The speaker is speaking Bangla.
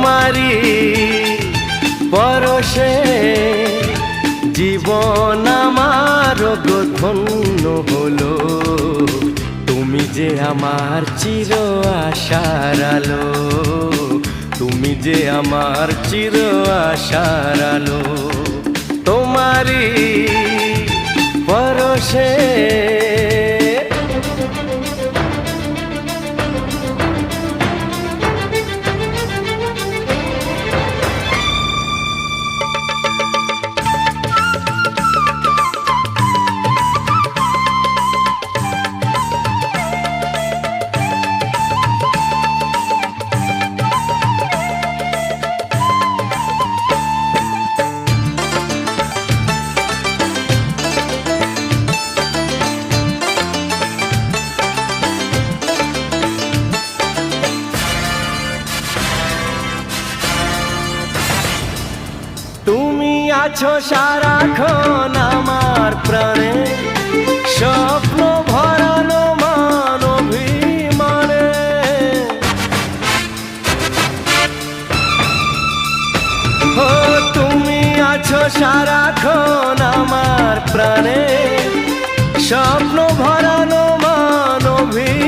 তোমারি পরশে জীবন আমার ধন্য হলো। তুমি যে আমার চির আশার আলো, তুমি যে আমার চির আশার আলো। তোমারি পরশে তুমি আছো সারাক্ষণ আমার প্রাণে, স্বপ্ন ভরানো মান অভিমানে। ও তুমি আছো সারাক্ষণ আমার প্রাণে, স্বপ্ন ভরানো মান অভিমানে।